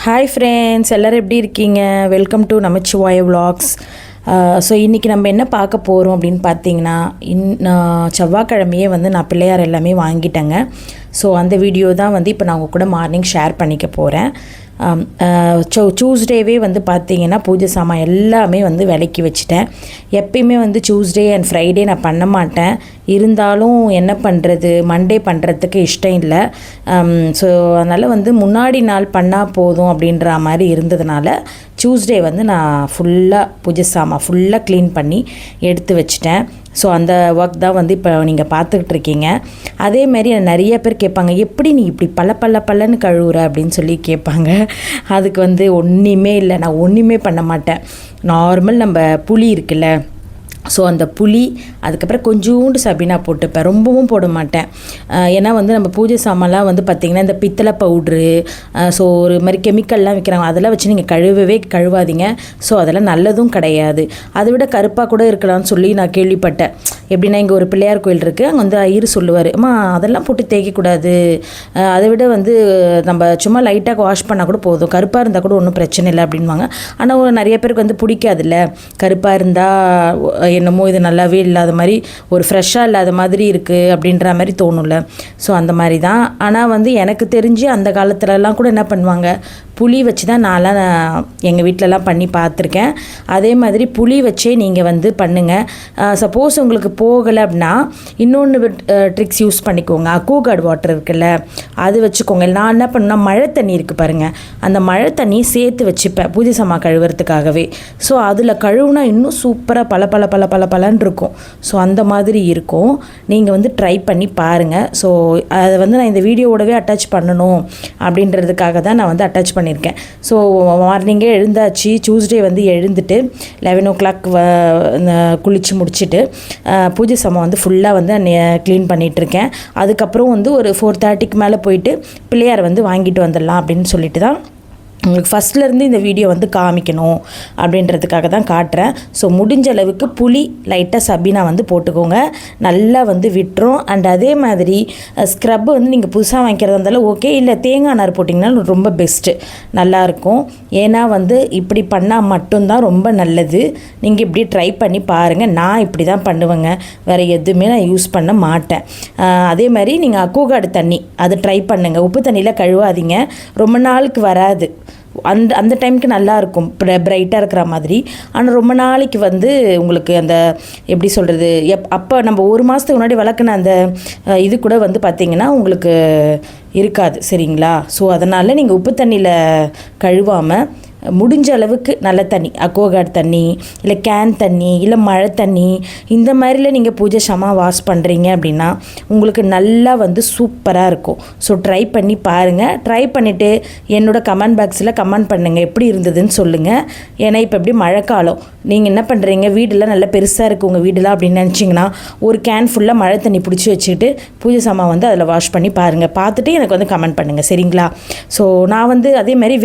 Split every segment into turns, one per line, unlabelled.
Hi friends, எல்லோரும் எப்படி இருக்கீங்க? Welcome to Namachivaya vlogs. So இன்றைக்கி நம்ம என்ன பார்க்க போகிறோம் அப்படின்னு பார்த்தீங்கன்னா, செவ்வாய்க்கிழமையே வந்து நான் பிள்ளையார் எல்லாமே வாங்கிட்டேங்க. ஸோ அந்த வீடியோ தான் வந்து இப்போ நான் உங்கள் கூட மார்னிங் ஷேர் பண்ணிக்க போகிறேன். டியூஸ்டேவே வந்து பார்த்திங்கன்னா பூஜை சாமான் எல்லாமே வந்து விலைக்கு வச்சுட்டேன். எப்பயுமே வந்து டியூஸ்டே அண்ட் ஃப்ரைடே நான் பண்ண மாட்டேன். இருந்தாலும் என்ன பண்ணுறது, மண்டே பண்ணுறதுக்கு இஷ்டம் இல்லை. ஸோ அதனால் வந்து முன்னாடி நாள் பண்ணால் போதும் அப்படின்ற மாதிரி இருந்ததுனால டியூஸ்டே வந்து நான் ஃபுல்லாக பூஜை சாமான் ஃபுல்லாக க்ளீன் பண்ணி எடுத்து வச்சுட்டேன். ஸோ அந்த ஒர்க் தான் வந்து இப்போ நீங்கள் பார்த்துக்கிட்டு இருக்கீங்க. அதேமாரி நிறைய பேர் கேட்பாங்க, எப்படி நீ இப்படி பல்லன்னு கழுவுற அப்படின்னு சொல்லி கேட்பாங்க. அதுக்கு வந்து ஒன்றுமே இல்லை, நான் ஒன்றுமே பண்ண மாட்டேன். நார்மல் நம்ம புளி இருக்குல்ல, ஸோ அந்த புளி அதுக்கப்புறம் கொஞ்சோண்டு சபீனா போட்டுப்பேன், ரொம்பவும் போட மாட்டேன். ஏன்னா வந்து நம்ம பூஜை சாமான்லாம் வந்து பார்த்திங்கன்னா இந்த பித்தளை பவுட்ரு, ஸோ ஒரு மாதிரி கெமிக்கல்லாம் விற்கிறாங்க, அதெல்லாம் வச்சு நீங்கள் கழுவாதீங்க. ஸோ அதெல்லாம் நல்லதும் கிடையாது. அதை விட கருப்பாக கூட இருக்கலாம்னு சொல்லி நான் கேள்விப்பட்டேன். எப்படின்னா இங்கே ஒரு பிள்ளையார் கோயில் இருக்குது, அங்கே வந்து ஐயர் சொல்லுவார், அம்மா அதெல்லாம் போட்டு தேய்க்கக்கூடாது, அதை விட வந்து நம்ம சும்மா லைட்டாக வாஷ் பண்ணால் கூட போதும், கருப்பாக இருந்தால் கூட ஒன்றும் பிரச்சனை இல்லை அப்படின்வாங்க. ஆனால் நிறைய பேருக்கு வந்து பிடிக்காதுல்ல, கருப்பாக இருந்தால் என்னமோ இது நல்லாவே இல்லாத மாதிரி, ஒரு ஃப்ரெஷ்ஷாக இல்லாத மாதிரி இருக்குது அப்படின்ற மாதிரி தோணும்ல. ஸோ அந்த மாதிரி தான். ஆனால் வந்து எனக்கு தெரிஞ்சு அந்த காலத்துலலாம் கூட என்ன பண்ணுவாங்க, புளி வச்சு தான் நான்லாம் எங்கள் வீட்டிலலாம் பண்ணி பார்த்துருக்கேன். அதே மாதிரி புளி வச்சே நீங்கள் வந்து பண்ணுங்கள். சப்போஸ் உங்களுக்கு போகலை அப்படின்னா இன்னொன்று ட்ரிக்ஸ் யூஸ் பண்ணிக்கோங்க. அக்வாகார்டு வாட்டர் இருக்குல்ல, அது வச்சுக்கோங்க. நான் என்ன பண்ணுன்னா, மழை தண்ணி இருக்குது பாருங்கள், அந்த மழை தண்ணி சேர்த்து வச்சுப்பேன் பூஜை சாமான் கழுவுறதுக்காகவே. ஸோ அதில் கழுவுனா இன்னும் சூப்பராக பலன்னு இருக்கும். ஸோ அந்த மாதிரி இருக்கும். நீங்கள் வந்து ட்ரை பண்ணி பாருங்கள். ஸோ அதை வந்து நான் இந்த வீடியோவோடவே அட்டாச் பண்ணணும் அப்படின்றதுக்காக தான் நான் வந்து அட்டாச் பண்ணியிருக்கேன். ஸோ மார்னிங்கே எழுந்தாச்சு. டியூஸ்டே வந்து எழுந்துட்டு 11 o'clock குளித்து முடிச்சுட்டு பூஜை சாமான் வந்து ஃபுல்லாக வந்து க்ளீன் பண்ணிகிட்ருக்கேன். அதுக்கப்புறம் வந்து ஒரு 4:30க்கு மேலே போயிட்டு பிள்ளையார் வந்து வாங்கிட்டு வந்துடலாம் அப்படின்னு சொல்லிட்டு தான் உங்களுக்கு ஃபஸ்ட்லேருந்து இந்த வீடியோ வந்து காமிக்கணும் அப்படின்றதுக்காக தான் காட்டுறேன். ஸோ முடிஞ்ச அளவுக்கு புளி லைட்டாக சபீனா வந்து போட்டுக்கோங்க, நல்லா வந்து விட்டுரும். அண்ட் அதே மாதிரி ஸ்க்ரப்பு வந்து நீங்கள் புதுசாக வாங்கிக்கிறதா இருந்தாலும் ஓகே, இல்லை தேங்காய் நார் போட்டிங்கனாலும் ரொம்ப பெஸ்ட்டு, நல்லாயிருக்கும். ஏன்னா வந்து இப்படி பண்ணால் மட்டும்தான் ரொம்ப நல்லது. நீங்கள் இப்படி ட்ரை பண்ணி பாருங்கள். நான் இப்படி தான் பண்ணுவேங்க, வேறு எதுவுமே நான் யூஸ் பண்ண மாட்டேன். அதே மாதிரி நீங்கள் அக்வாகார்டு தண்ணி அது ட்ரை பண்ணுங்கள். உப்பு தண்ணியில் கழுவாதீங்க, ரொம்ப நாளுக்கு வராது. அந்த டைமுக்கு நல்லாயிருக்கும், பிரைட்டாக இருக்கிற மாதிரி. ஆனால் ரொம்ப நாளைக்கு வந்து உங்களுக்கு அந்த எப்படி சொல்கிறது, அப்போ நம்ம ஒரு மாதத்துக்கு முன்னாடி வளர்க்குன அந்த இது கூட வந்து பார்த்திங்கன்னா உங்களுக்கு இருக்காது, சரிங்களா? ஸோ அதனால் நீங்கள் உப்பு தண்ணியில் கழுவாமல் முடிஞ்ச அளவுக்கு நல்ல தண்ணி, அக்வாகார்டு தண்ணி, இல்லை கேன் தண்ணி, இல்லை மழை தண்ணி, இந்த மாதிரில நீங்கள் பூஜை சாமான் வாஷ் பண்ணுறீங்க அப்படின்னா உங்களுக்கு நல்லா வந்து சூப்பராக இருக்கும். ஸோ ட்ரை பண்ணி பாருங்கள். ட்ரை பண்ணிவிட்டு என்னோடய கமெண்ட் பாக்ஸில் கமெண்ட் பண்ணுங்கள், எப்படி இருந்ததுன்னு சொல்லுங்கள். ஏன்னா இப்போ எப்படி மழைக்காலம், நீங்கள் என்ன பண்ணுறீங்க, வீடெல்லாம் நல்லா பெருசாக இருக்குது உங்கள் வீடெல்லாம் அப்படின்னு நினச்சிங்கன்னா ஒரு கேன் ஃபுல்லாக மழை தண்ணி பிடிச்சி வச்சுக்கிட்டு பூஜை சாமான் வந்து அதில் வாஷ் பண்ணி பாருங்கள். பார்த்துட்டு எனக்கு வந்து கமெண்ட் பண்ணுங்கள், சரிங்களா? ஸோ நான் வந்து அதே மாதிரி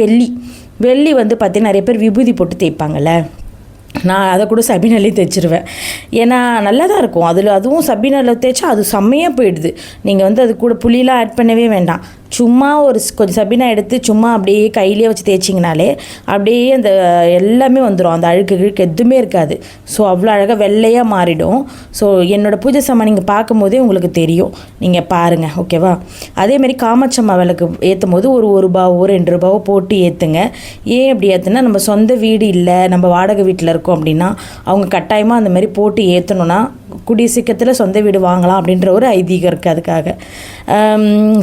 வெள்ளி வந்து பார்த்திங்கன்னா நிறைய பேர் விபூதி போட்டு தேய்ப்பாங்கள்ல, நான் அதை கூட சபீனாலே தைச்சிருவேன். ஏன்னா நல்லா தான் இருக்கும். அதுவும் சபீனாவில் தேய்ச்சா அது செம்மையாக போயிடுது. நீங்கள் வந்து அது கூட புளியெலாம் ஆட் பண்ணவே வேண்டாம். சும்மா கொஞ்சம் சபீனா எடுத்து சும்மா அப்படியே கையிலே வச்சு தேய்ச்சிங்கனாலே அப்படியே அந்த எல்லாமே வந்துடும், அந்த அழுக்கு எதுவுமே இருக்காது. ஸோ அவ்வளோ அழகாக வெள்ளையாக மாறிடும். ஸோ என்னோடய பூஜை சாமான் நீங்கள் பார்க்கும்போதே உங்களுக்கு தெரியும், நீங்கள் பாருங்கள், ஓகேவா? அதேமாரி காமாட்சம்மா விளக்கு ஏற்றும் போது ஒரு ரூபாவோ 2 ரூபாவோ போட்டு ஏற்றுங்க. ஏன் அப்படி ஏற்றுனா, நம்ம சொந்த வீடு இல்லை, நம்ம வாடகை வீட்டில் இருக்கோம் அப்படின்னா அவங்க கட்டாயமாக அந்த மாதிரி போட்டு ஏற்றணுன்னா கூடிய சீக்கிரத்தில் சொந்த வீடு வாங்கலாம் அப்படின்ற ஒரு ஐதீகம் இருக்குது அதுக்காக.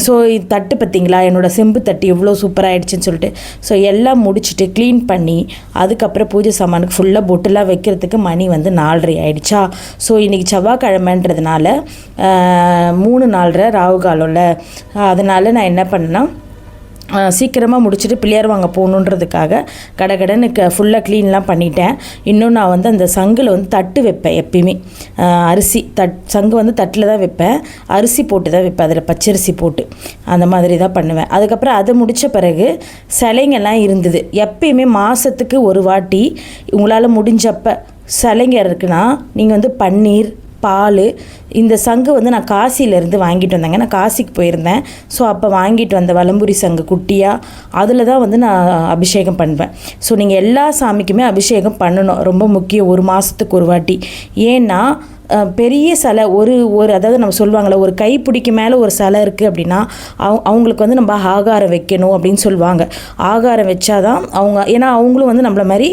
ஸோ தட்டு பார்த்திங்களா, என்னோடய செம்பு தட்டு எவ்வளோ சூப்பராகிடுச்சின்னு சொல்லிட்டு. ஸோ எல்லாம் முடிச்சுட்டு க்ளீன் பண்ணி அதுக்கப்புறம் பூஜை சாமானுக்கு ஃபுல்லாக பொட்டெல்லாம் வைக்கிறதுக்கு மணி வந்து 4:30 ஆகிடுச்சா. ஸோ இன்றைக்கி செவ்வாய்க்கிழமைன்றதுனால 3-4:30 ராகு காலம்ல, அதனால் நான் என்ன பண்ணேன்னா சீக்கிரமாக முடிச்சுட்டு பிள்ளையார் வாங்க போகணுன்றதுக்காக கடகடன்னு ஃபுல்லாக க்ளீன்லாம் பண்ணிட்டேன். இன்னும் நான் வந்து அந்த சங்கில் வந்து தட்டு வைப்பேன் எப்பயுமே. அரிசி சங்கு வந்து தட்டில் தான் வைப்பேன், அரிசி போட்டு தான் வைப்பேன், அதில் பச்சரிசி போட்டு அந்த மாதிரி தான் பண்ணுவேன். அதுக்கப்புறம் அதை முடித்த பிறகு சிலைங்கெல்லாம் இருந்தது. எப்பயுமே மாதத்துக்கு ஒரு வாட்டி உங்களால் முடிஞ்சப்போ சிலைங்க இருக்குன்னா நீங்கள் வந்து பன்னீர், பால். இந்த சங்கு வந்து நான் காசியிலேருந்து வாங்கிட்டு வந்தேங்க. நான் காசிக்கு போயிருந்தேன். ஸோ அப்போ வாங்கிட்டு வந்த வலம்புரி சங்கு குட்டியாக, அதில் தான் வந்து நான் அபிஷேகம் பண்ணுவேன். ஸோ நீங்கள் எல்லா சாமிக்குமே அபிஷேகம் பண்ணணும், ரொம்ப முக்கியம், ஒரு மாதத்துக்கு ஒரு வாட்டி. ஏன்னா பெரிய சிலை ஒரு அதாவது நம்ம சொல்லுவாங்கள்ல, ஒரு கைப்பிடிக்கு மேலே ஒரு சிலை இருக்குது அப்படின்னா அவங்களுக்கு வந்து நம்ம ஆகாரம் வைக்கணும் அப்படின்னு சொல்லுவாங்க. ஆகாரம் வச்சாதான் அவங்க, ஏன்னா அவங்களும் வந்து நம்மளை மாதிரி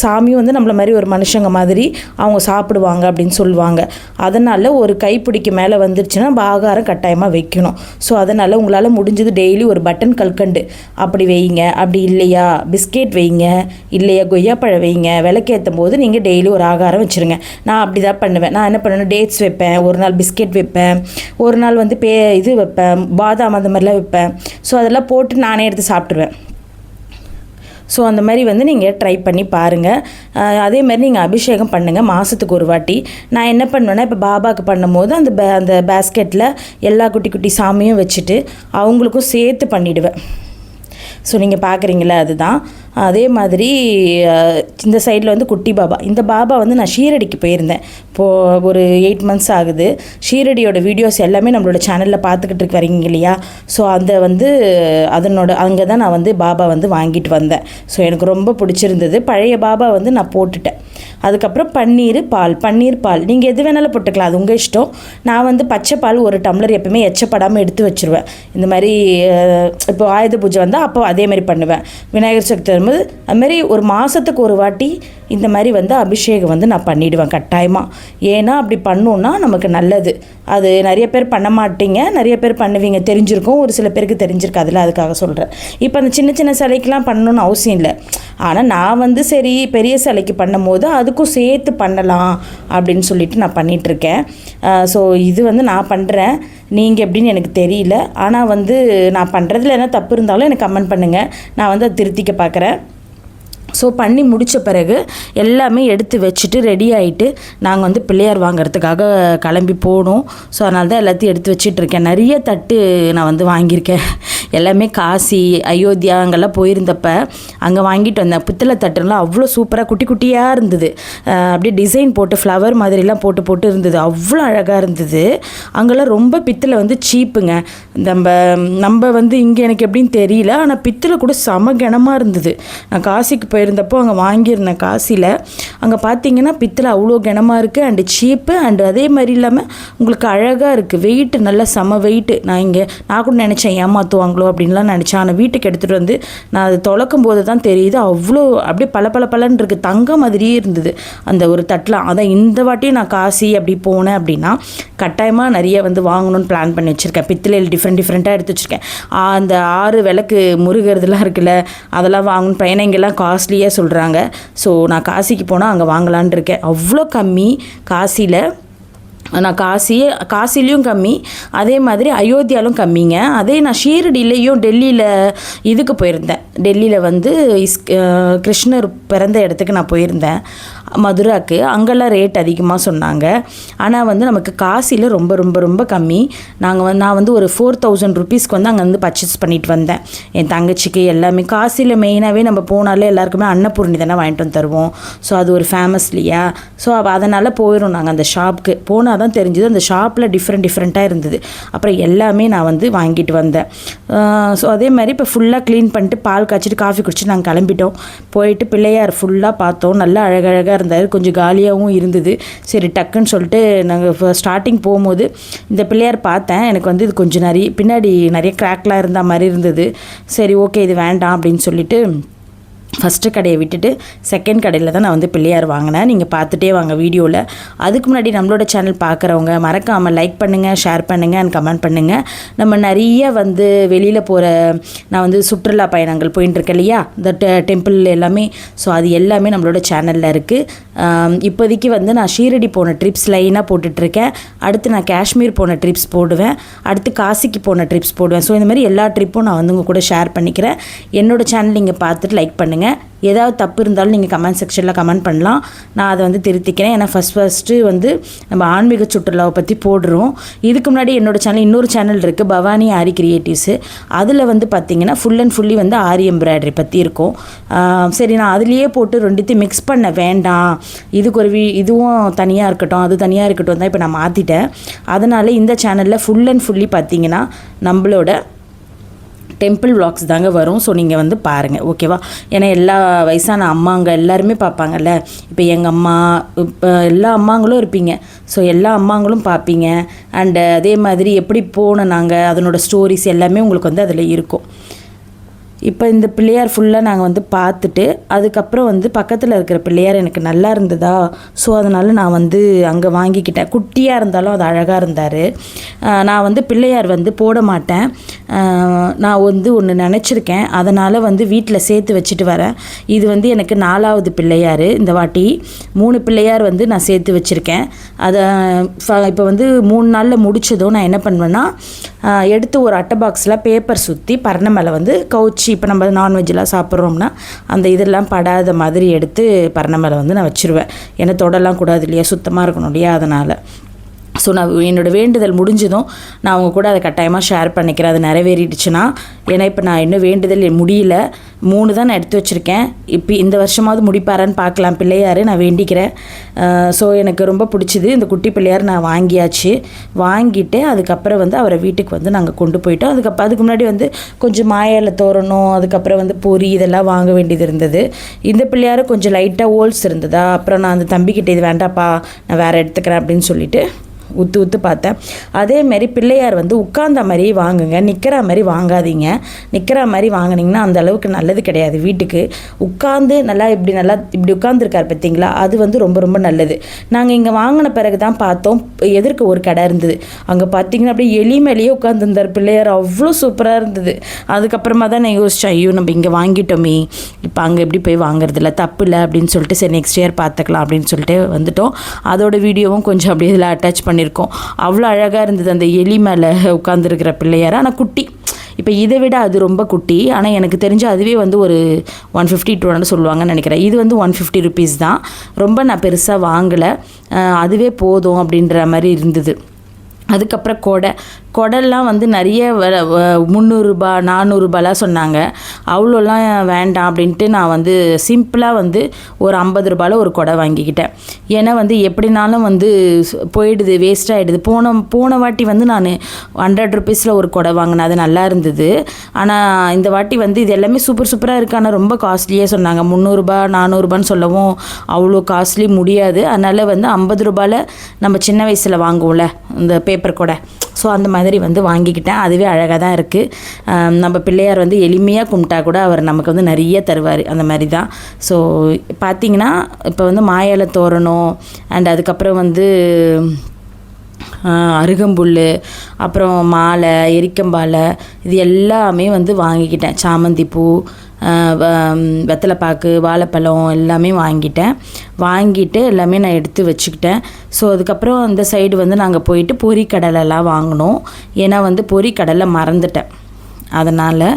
சாமியும் வந்து நம்மளை மாதிரி ஒரு மனுஷங்க மாதிரி அவங்க சாப்பிடுவாங்க அப்படின்னு சொல்லுவாங்க. அதனால் ஒரு கைப்பிடிக்கு மேலே வந்துருச்சுன்னா நம்ம ஆகாரம் கட்டாயமாக வைக்கணும். ஸோ அதனால் உங்களால் முடிஞ்சது டெய்லி ஒரு பட்டன் கல்கண்டு அப்படி வைங்க, அப்படி இல்லையா பிஸ்கெட் வைங்க, இல்லையா கொய்யாப்பழம் வைங்க. விளக்கேற்றும் போது நீங்கள் டெய்லி ஒரு ஆகாரம் வச்சுருங்க. நான் அப்படி தான் பண்ணுவேன். நான் என்ன பண்ணுவேன், டேட்ஸ் வைப்பேன், ஒரு நாள் பிஸ்கெட் வைப்பேன், ஒரு நாள் வந்து இது வைப்பேன், பாதாம் அந்த மாதிரிலாம் வைப்பேன். ஸோ அதெல்லாம் போட்டு நானே எடுத்து சாப்பிட்ருவேன். ஸோ அந்த மாதிரி வந்து நீங்கள் ட்ரை பண்ணி பாருங்கள். அதே மாதிரி நீங்கள் அபிஷேகம் பண்ணுங்கள் மாதத்துக்கு ஒரு வாட்டி. நான் என்ன பண்ணுவேன்னா, இப்போ பாபாவுக்கு பண்ணும்போது அந்த பேஸ்கெட்டில் எல்லா குட்டி குட்டி சாமியும் வச்சுட்டு அவங்களுக்கும் சேர்த்து பண்ணிவிடுவேன். ஸோ நீங்கள் பார்க்குறீங்களா, அதுதான். அதே மாதிரி இந்த சைடில் வந்து குட்டி பாபா. இந்த பாபா வந்து நான் ஷீரடிக்கு போயிருந்தேன். இப்போது ஒரு 8 months ஆகுது. ஷீரடியோட வீடியோஸ் எல்லாமே நம்மளோட சேனலில் பார்த்துக்கிட்டு வரீங்க இல்லையா? ஸோ அங்கே தான் நான் வந்து பாபா வந்து வாங்கிட்டு வந்தேன். ஸோ எனக்கு ரொம்ப பிடிச்சிருந்தது. பழைய பாபா வந்து நான் போட்டுட்டேன். அதுக்கப்புறம் பன்னீர் பால் நீங்கள் எது வேணாலும் போட்டுக்கலாம், அது உங்கள் இஷ்டம். நான் வந்து பச்சை பால் ஒரு டம்ளர் எப்பவுமே எச்சப்படாமல் எடுத்து வச்சுருவேன். இந்த மாதிரி இப்போ ஆயுத பூஜை வந்தால் அப்போ அதே மாதிரி பண்ணுவேன். விநாயகர் சதுர்த்தி வரும்போது அதுமாரி ஒரு மாதத்துக்கு ஒரு வாட்டி இந்த மாதிரி வந்து அபிஷேகம் வந்து நான் பண்ணிவிடுவேன் கட்டாயமாக. ஏன்னா அப்படி பண்ணோன்னா நமக்கு நல்லது. அது நிறைய பேர் பண்ண மாட்டீங்க, நிறைய பேர் பண்ணுவீங்க, தெரிஞ்சிருக்கும், ஒரு சில பேருக்கு தெரிஞ்சிருக்காதுல, அதுக்காக சொல்கிறேன். இப்போ அந்த சின்ன சின்ன சிலைக்கெலாம் பண்ணணுன்னு அவசியம் இல்லை. ஆனால் நான் வந்து சரி பெரிய சிலைக்கு பண்ணும் போது அதுக்கும் சேர்த்து பண்ணலாம் அப்படின்னு சொல்லிட்டு நான் பண்ணிகிட்ருக்கேன். ஸோ இது வந்து நான் பண்ணுறேன், நீங்கள் எப்படின்னு எனக்கு தெரியல. ஆனால் வந்து நான் பண்ணுறதுல என்ன தப்பு இருந்தாலும் எனக்கு கமெண்ட் பண்ணுங்கள், நான் வந்து அதை திருத்திக்க பார்க்குறேன். ஸோ பண்ணி முடித்த பிறகு எல்லாமே எடுத்து வச்சுட்டு ரெடி ஆகிட்டு நாங்கள் வந்து பிள்ளையார் வாங்கிறதுக்காக கிளம்பி போனோம். ஸோ அதனால தான் எல்லாத்தையும் எடுத்து வச்சிட்ருக்கேன். நிறைய தட்டு நான் வந்து வாங்கியிருக்கேன். எல்லாமே காசி, அயோத்தியா அங்கெல்லாம் போயிருந்தப்ப அங்கே வாங்கிட்டு வந்தேன். பித்தளை தட்டுலாம் அவ்வளோ சூப்பராக குட்டி குட்டியாக இருந்தது. அப்படியே டிசைன் போட்டு ஃப்ளவர் மாதிரிலாம் போட்டு இருந்தது. அவ்வளோ அழகாக இருந்தது. அங்கெல்லாம் ரொம்ப பித்தளை வந்து சீப்புங்க. நம்ம வந்து இங்கே எனக்கு எப்படின்னு தெரியல, ஆனால் பித்தளை கூட செம கனமாக இருந்தது. நான் காசிக்கு போயிருந்தப்போ அங்கே வாங்கியிருந்தேன் காசியில். அங்கே பார்த்தீங்கன்னா பித்தளை அவ்வளோ கனமாக இருக்குது, அண்டு சீப்பு, அண்டு அதே மாதிரி இல்லாமல் உங்களுக்கு அழகாக இருக்குது. வெயிட்டு நல்லா செம வெயிட்டு. நான் கூட நினச்சேன் ஏமாற்றுவாங்களோ அப்படின்லாம் நினச்சேன். ஆனால் வீட்டுக்கு எடுத்துகிட்டு வந்து நான் அதை தொலைக்கும் போது தான் தெரியுது, அவ்வளோ அப்படியே பலன்னு இருக்குது, தங்கம் மாதிரியே இருந்தது அந்த ஒரு தட்டலாம். அதான் இந்த வாட்டியும் நான் காசி அப்படி போனேன் அப்படின்னா கட்டாயமாக நிறைய வந்து வாங்கணும்னு பிளான் பண்ணி வச்சுருக்கேன். பித்தளையில் டிஃப்ரெண்ட்டாக எடுத்து வச்சுருக்கேன். அந்த 6 விளக்கு முருகிறதுலாம் இருக்குல்ல, அதெல்லாம் வாங்கணும். பையனை இங்கெல்லாம் காஸ்ட்லியாக சொல்கிறாங்க. ஸோ நான் காசிக்கு போனால் அங்கே வாங்கலான் இருக்கேன். அவ்வளோ கம்மி காசியில். நான் காசிலையும் கம்மி, அதே மாதிரி அயோத்தியாலும் கம்மிங்க. அதே நான் ஷீரடியிலையும் டெல்லியில் இதுக்கு போயிருந்தேன். டெல்லியில் வந்து கிருஷ்ணர் பிறந்த இடத்துக்கு நான் போயிருந்தேன், மதுராக்கு. அங்கெல்லாம் ரேட் அதிகமாக சொன்னாங்க. ஆனால் வந்து நமக்கு காசியில் ரொம்ப ரொம்ப ரொம்ப கம்மி. நான் வந்து ஒரு 4000 rupeesக்கு வந்து அங்கே வந்து பர்ச்சேஸ் பண்ணிட்டு வந்தேன் என் தங்கச்சிக்கு எல்லாமே. காசியில் மெயினாகவே நம்ம போனாலே எல்லாருக்குமே அன்னபூர்ணி தானே வாங்கிட்டு வந்து தருவோம். ஸோ அது ஒரு ஃபேமஸ் இல்லையா? ஸோ அதனால் போயிடும் நாங்கள் அந்த ஷாப்புக்கு. போனால் தான் தெரிஞ்சுது அந்த ஷாப்பில் டிஃப்ரெண்ட்டாக இருந்தது. அப்புறம் எல்லாமே நான் வந்து வாங்கிட்டு வந்தேன். ஸோ அதே மாதிரி இப்போ ஃபுல்லாக க்ளீன் பண்ணிட்டு பால் காய்ச்சிட்டு காஃபி குடிச்சிட்டு நாங்கள் கிளம்பிட்டோம். போயிட்டு பிள்ளையார் ஃபுல்லாக பார்த்தோம். நல்லா அழகழகாக இருந்தார், கொஞ்சம் காலியாகவும் இருந்தது. சரி டக்குன்னு சொல்லிட்டு நாங்கள் இப்போ ஸ்டார்டிங் போகும்போது இந்த பிள்ளையார் பார்த்தேன். எனக்கு வந்து இது கொஞ்சம் பின்னாடி நிறைய கிராக்லாம் இருந்த மாதிரி இருந்தது. சரி ஓகே இது வேண்டாம் அப்படின்னு சொல்லிட்டு ஃபஸ்ட்டு கடையை விட்டுட்டு செகண்ட் கடையில் தான் நான் வந்து பிள்ளையார் வாங்கினேன். நீங்கள் பார்த்துட்டே வாங்க வீடியோவில். அதுக்கு முன்னாடி நம்மளோட சேனல் பார்க்குறவங்க மறக்காமல் லைக் பண்ணுங்கள், ஷேர் பண்ணுங்கள் அண்ட் கமெண்ட் பண்ணுங்கள். நம்ம நிறைய வந்து வெளியில் போகிற நான் வந்து சுற்றுலா பயணங்கள் போயின்ட்டுருக்கேன் இல்லையா, இந்த டெம்பிள் எல்லாமே. ஸோ அது எல்லாமே நம்மளோட சேனலில் இருக்குது. இப்போதைக்கு வந்து நான் ஷீரடி போன ட்ரிப்ஸ் லைனாக போட்டுட்ருக்கேன். அடுத்து நான் காஷ்மீர் போன ட்ரிப்ஸ் போடுவேன், அடுத்து காசிக்கு போன ட்ரிப்ஸ் போடுவேன். ஸோ இந்த மாதிரி எல்லா ட்ரிப்பும் நான் வந்து உங்கள் கூட ஷேர் பண்ணிக்கிறேன். என்னோடய சேனல் நீங்கள் பார்த்துட்டு லைக் பண்ணுங்கள். பாருங்கள். ஏதாவது தப்பு இருந்தாலும் நீங்கள் கமெண்ட் செக்ஷனில் கமெண்ட் பண்ணலாம். நான் அதை வந்து திருத்திக்கிறேன். ஏன்னா ஃபஸ்ட்டு வந்து நம்ம ஆன்மீக சுற்றுலாவை பற்றி போடுறோம். இதுக்கு முன்னாடி என்னோடய சேனல் இன்னொரு சேனல் இருக்குது, பவானி ஆரி கிரியேட்டிவ்ஸு. அதில் வந்து பார்த்திங்கன்னா ஃபுல் அண்ட் ஃபுல்லி வந்து ஆரி எம்ப்ராய்டரி பற்றி இருக்கும். சரி, நான் அதுலேயே போட்டு ரெண்டுத்தையும் மிக்ஸ் பண்ண வேண்டாம், இதுக்கு ஒரு இதுவும் தனியாக இருக்கட்டும் அது தனியாக இருக்கட்டும் தான் இப்போ நான் மாற்றிட்டேன். அதனால் இந்த சேனலில் ஃபுல் அண்ட் ஃபுல்லி பார்த்திங்கன்னா நம்மளோட டெம்பிள் விளாக்ஸ் தாங்க வரும். ஸோ நீங்கள் வந்து பாருங்கள், ஓகேவா? ஏன்னா எல்லா வயசான அம்மாங்க எல்லாருமே பார்ப்பாங்கல்ல. இப்போ எங்கள் அம்மா, இப்போ எல்லா அம்மாங்களும் இருப்பீங்க. ஸோ எல்லா அம்மாங்களும் பார்ப்பீங்க. அண்டு அதே மாதிரி எப்படி போனோம் நாங்கள், அதனோட ஸ்டோரிஸ் எல்லாமே உங்களுக்கு வந்து அதில் இருக்கும். இப்போ இந்த பிள்ளையார் ஃபுல்லாக நாங்கள் வந்து பார்த்துட்டு அதுக்கப்புறம் வந்து பக்கத்தில் இருக்கிற பிள்ளையார் எனக்கு நல்லா இருந்ததா, ஸோ அதனால் நான் வந்து அங்கே வாங்கிக்கிட்டேன். குட்டியாக இருந்தாலும் அது அழகாக இருந்தார். நான் வந்து பிள்ளையார் வந்து போட மாட்டேன். நான் வந்து ஒன்று நினச்சிருக்கேன், அதனால் வந்து வீட்டில் சேர்த்து வச்சுட்டு வரேன். இது வந்து எனக்கு 4வது பிள்ளையார். இந்த வாட்டி 3 பிள்ளையார் வந்து நான் சேர்த்து வச்சுருக்கேன். அதை இப்போ வந்து 3 நாளில் முடித்ததும் நான் என்ன பண்ணுவேன்னா, எடுத்து ஒரு அட்டை பாக்ஸில் பேப்பர் சுற்றி பரணை மேலே வந்து கவுச்சி, இப்போ நம்ம நான்வெஜ்லாம் சாப்பிட்றோம்னா அந்த இதெல்லாம் படாத மாதிரி எடுத்து பரணை மேலே வந்து நான் வச்சுருவேன். ஏன்னா தொடலாம் கூடாது இல்லையா, சுத்தமாக இருக்கணும் இல்லையா, அதனால். ஸோ நான் என்னோடய வேண்டுதல் முடிஞ்சதும் நான் அவங்க கூட அதை கட்டாயமாக ஷேர் பண்ணிக்கிறேன், அது நிறைவேறிடுச்சுன்னா. ஏன்னா இப்போ நான் இன்னும் வேண்டுதல் முடியல, 3 தான் நான் எடுத்து வச்சுருக்கேன். இப்போ இந்த வருஷமாவது முடிப்பாரான்னு பார்க்கலாம் பிள்ளையார், நான் வேண்டிக்கிறேன். ஸோ எனக்கு ரொம்ப பிடிச்சிது இந்த குட்டி பிள்ளையார். நான் வாங்கியாச்சு. வாங்கிட்டு அதுக்கப்புறம் வந்து அவரை வீட்டுக்கு வந்து நாங்கள் கொண்டு போயிட்டோம். அதுக்கு முன்னாடி வந்து கொஞ்சம் மாயில தோரணும், அதுக்கப்புறம் வந்து பொரி இதெல்லாம் வாங்க வேண்டியது இருந்தது. இந்த பிள்ளையார் கொஞ்சம் லைட்டாக ஹோல்ஸ் இருந்ததா, அப்புறம் நான் அந்த தம்பிக்கிட்ட இது வேண்டாப்பா நான் வேறு எடுத்துக்கிறேன் அப்படின்னு சொல்லிட்டு ஊற்று பார்த்தேன். அதேமாரி பிள்ளையார் வந்து உட்கார்ந்த மாதிரி வாங்குங்க, நிற்கிற மாதிரி வாங்காதீங்க. நிற்கிற மாதிரி வாங்கினீங்கன்னா அந்த அளவுக்கு நல்லது கிடையாது. வீட்டுக்கு உட்காந்து நல்லா இப்படி உட்காந்துருக்கார் பார்த்தீங்களா, அது வந்து ரொம்ப ரொம்ப நல்லது. நாங்கள் இங்கே வாங்கின பிறகு தான் பார்த்தோம், எதிர்க்க ஒரு கடை இருந்தது. அங்கே பார்த்தீங்கன்னா அப்படியே எலி மேலேயே உட்காந்துருந்தார் பிள்ளையார், அவ்வளோ சூப்பராக இருந்தது. அதுக்கப்புறமா தான் நான் யோசித்தேன், ஐயோ நம்ம இங்கே வாங்கிட்டோமே, இப்போ அங்கே எப்படி போய் வாங்குறதில்ல, தப்பு இல்லை அப்படின்னு சொல்லிட்டு சரி நெக்ஸ்ட் இயர் பார்த்துக்கலாம் அப்படின்னு சொல்லிட்டு வந்துட்டோம். அதோட வீடியோவும் கொஞ்சம் அப்படியே இதில் அட்டாச் பண்ணியிருக்கோம். அவ்வளோ அழகாக இருந்தது அந்த எலி மேலே உட்காந்துருக்கிற பிள்ளையார். ஆனால் குட்டி, இப்போ இதை விட அது ரொம்ப குட்டி. ஆனால் எனக்கு தெரிஞ்ச அதுவே வந்து ஒரு 150-200 சொல்லுவாங்கன்னு நினைக்கிறேன். இது வந்து 150 ருபீஸ் தான். ரொம்ப நான் பெருசாக வாங்கலை, அதுவே போதும் அப்படின்ற மாதிரி இருந்தது. அதுக்கப்புறம் கொடைலாம் வந்து நிறைய 300 ரூபா 400 ரூபாலாம் சொன்னாங்க. அவ்வளோலாம் வேண்டாம் அப்படின்ட்டு நான் வந்து சிம்பிளாக வந்து ஒரு 50 ரூபாயில் ஒரு கொடை வாங்கிக்கிட்டேன். ஏன்னா வந்து எப்படினாலும் வந்து போயிடுது, வேஸ்ட் ஆகிடுது. போன வாட்டி வந்து நான் 100 ருபீஸில் ஒரு கொடை வாங்கினேன், அது நல்லா இருந்தது. ஆனால் இந்த வாட்டி வந்து இது எல்லாமே சூப்பராக இருக்குது. ஆனால் ரொம்ப காஸ்ட்லியாக சொன்னாங்க. 300 ரூபா 400 ரூபான்னு சொல்லவும் அவ்வளோ காஸ்ட்லி முடியாது. அதனால் வந்து 50 ரூபாயில் நம்ம சின்ன வயசில் வாங்குவோம்ல இந்த பேப்பர் கொடை, ஸோ அந்த மாதிரி வந்து வாங்கிக்கிட்டேன். அதுவே அழகாக தான் இருக்குது. நம்ம பிள்ளையார் வந்து எளிமையாக கும்பிட்டா கூட அவர் நமக்கு வந்து நிறைய தருவார், அந்த மாதிரி தான். ஸோ பார்த்திங்கன்னா இப்போ வந்து மாயில தோரணும், அண்ட் அதுக்கப்புறம் வந்து அருகம்புல், அப்புறம் மாலை, எரிக்கம்பாலை, இது எல்லாமே வந்து வாங்கிக்கிட்டேன். சாமந்தி பூ, வெத்தலைப்பாக்கு, வாழைப்பழம் எல்லாமே வாங்கிட்டு எல்லாமே நான் எடுத்து வச்சுக்கிட்டேன். ஸோ அதுக்கப்புறம் அந்த சைடு வந்து நாங்கள் போயிட்டு பொரிக்கடலைலாம் வாங்கினோம். ஏன்னா வந்து பொரிக்கடலை மறந்துட்டேன், அதனால்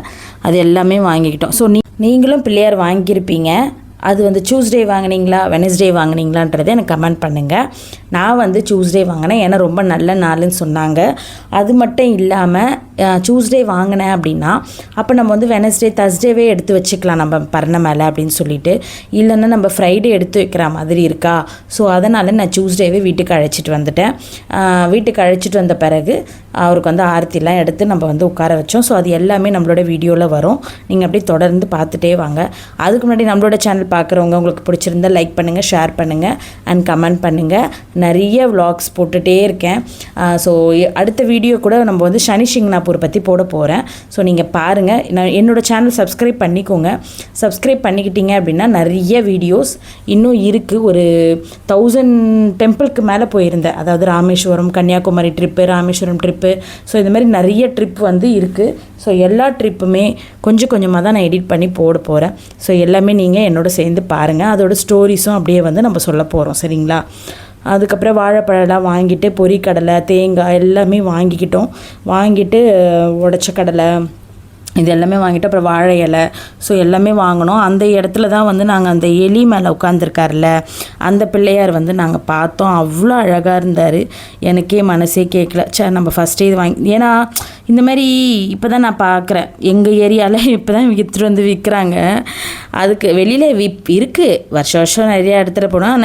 அது எல்லாமே வாங்கிக்கிட்டோம். ஸோ நீங்களும் பிள்ளையார் வாங்கியிருப்பீங்க. அது வந்து டியூஸ்டே வாங்கினீங்களா வெனஸ்டே வாங்கினீங்களான்றதை எனக்கு கமெண்ட் பண்ணுங்கள். நான் வந்து டியூஸ்டே வாங்கினேன், ஏன்னா ரொம்ப நல்ல நாளுன்னு சொன்னாங்க. அது மட்டும் இல்லாமல் டியூஸ்டே வாங்கினேன் அப்படின்னா அப்போ நம்ம வந்து வெனஸ்டே தர்ஸ்டேவே எடுத்து வச்சுக்கலாம் நம்ம பரணை மேலே அப்படின்னு சொல்லிட்டு, இல்லைன்னா நம்ம ஃப்ரைடே எடுத்து வைக்கிற மாதிரி இருக்கா. ஸோ அதனால் நான் டியூஸ்டேவே வீட்டுக்கு அழைச்சிட்டு வந்துட்டேன். வீட்டுக்கு அழைச்சிட்டு வந்த பிறகு அவருக்கு வந்து ஆரத்திலாம் எடுத்து நம்ம வந்து உட்கார வச்சோம். ஸோ அது எல்லாமே நம்மளோட வீடியோவில் வரும், நீங்கள் அப்படியே தொடர்ந்து பார்த்துட்டே வாங்க. அதுக்கு முன்னாடி நம்மளோட சேனல் பார்க்குறவங்க உங்களுக்கு பிடிச்சிருந்தா லைக் பண்ணுங்கள், ஷேர் பண்ணுங்கள் அண்ட் கமெண்ட் பண்ணுங்கள். நிறைய விலாக்ஸ் போட்டுகிட்டே இருக்கேன். ஸோ அடுத்த வீடியோ கூட நம்ம வந்து சனி சிங்னாப்பூர் பற்றி போட போகிறேன். ஸோ நீங்கள் பாருங்கள். நான் என்னோடய சேனல் சப்ஸ்கிரைப் பண்ணிக்கோங்க. சப்ஸ்கிரைப் பண்ணிக்கிட்டீங்க அப்படின்னா நிறைய வீடியோஸ் இன்னும் இருக்குது. ஒரு 1000 டெம்பிளுக்கு மேலே போயிருந்தேன். அதாவது Rameswaram, Kanyakumari trip, Rameswaram trip, so இந்த மாதிரி நிறைய ட்ரிப் வந்து இருக்குது. ஸோ எல்லா ட்ரிப்புமே கொஞ்சம் கொஞ்சமாக தான் நான் எடிட் பண்ணி போட போகிறேன். ஸோ எல்லாமே நீங்கள் என்னோட சேர்ந்து பாருங்கள். அதோட ஸ்டோரிஸும் அப்படியே வந்து நம்ம சொல்ல போகிறோம், சரிங்களா? அதுக்கப்புறம் வாழைப்பழம்லாம் வாங்கிட்டு பொரிக்கடலை, தேங்காய் எல்லாமே வாங்கிக்கிட்டு உடச்ச கடலை இது எல்லாமே வாங்கிட்டு அப்புறம் வாழை இலை ஸோ எல்லாமே வாங்கினோம். அந்த இடத்துல தான் வந்து நாங்கள் அந்த எலி மேலே உட்காந்துருக்கார்ல அந்த பிள்ளையார் வந்து நாங்கள் பார்த்தோம். அவ்வளோ அழகாக இருந்தார். எனக்கே மனசே கேட்கல, நம்ம ஃபஸ்ட்டே இது வாங்கி, ஏன்னா இந்த மாதிரி இப்போ தான் நான் பார்க்குறேன் எங்கள் ஏரியாவில் இப்போ தான் விற்றுட்டு வந்து விற்கிறாங்க. அதுக்கு வெளியில் இருக்குது, வருஷம் நிறையா இடத்துல போனால்.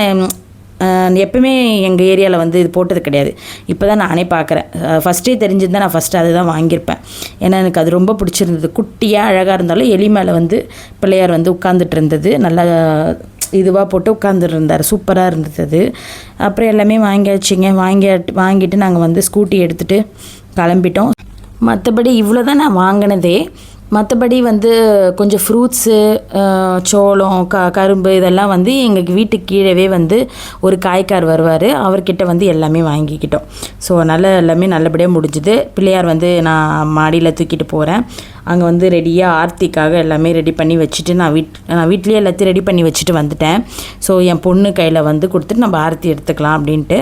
ஆனால் எப்பவுமே எங்கள் ஏரியாவில் வந்து இது போட்டது கிடையாது. இப்போ தான் நானே பார்க்குறேன். ஃபஸ்ட்டே தெரிஞ்சிருந்தால் நான் ஃபஸ்ட்டு அதை தான் வாங்கியிருப்பேன். ஏன்னா எனக்கு அது ரொம்ப பிடிச்சிருந்தது. குட்டியாக அழகாக இருந்தாலும் எலி மேலே வந்து பிள்ளையார் வந்து உட்காந்துட்டு இருந்தது. நல்லா இதுவாக போட்டு உட்காந்துட்டு இருந்தார். சூப்பராக இருந்தது அது. அப்புறம் எல்லாமே வாங்கியாச்சுங்க. வாங்கிட்டு நாங்கள் வந்து ஸ்கூட்டி எடுத்துகிட்டு கிளம்பிட்டோம். மற்றபடி இவ்வளோ தான் நான் வாங்கினதே. மற்றபடி வந்து கொஞ்சம் ஃப்ரூட்ஸு, சோளம், கரும்பு இதெல்லாம் வந்து எங்கள் வீட்டுக்கு கீழவே வந்து ஒரு காய்க்கார் வருவார். அவர்கிட்ட வந்து எல்லாமே வாங்கிக்கிட்டோம். ஸோ எல்லாமே நல்லபடியாக முடிஞ்சுது. பிள்ளையார் வந்து நான் மாடியில் தூக்கிட்டு போகிறேன். அங்கே வந்து ரெடியாக ஆர்த்திக்காக எல்லாமே ரெடி பண்ணி வச்சுட்டு நான் வீட்லேயே எல்லாத்தையும் ரெடி பண்ணி வச்சுட்டு வந்துட்டேன். ஸோ என் பொண்ணு கையில் வந்து கொடுத்துட்டு நம்ம ஆர்த்தி எடுத்துக்கலாம் அப்படின்ட்டு.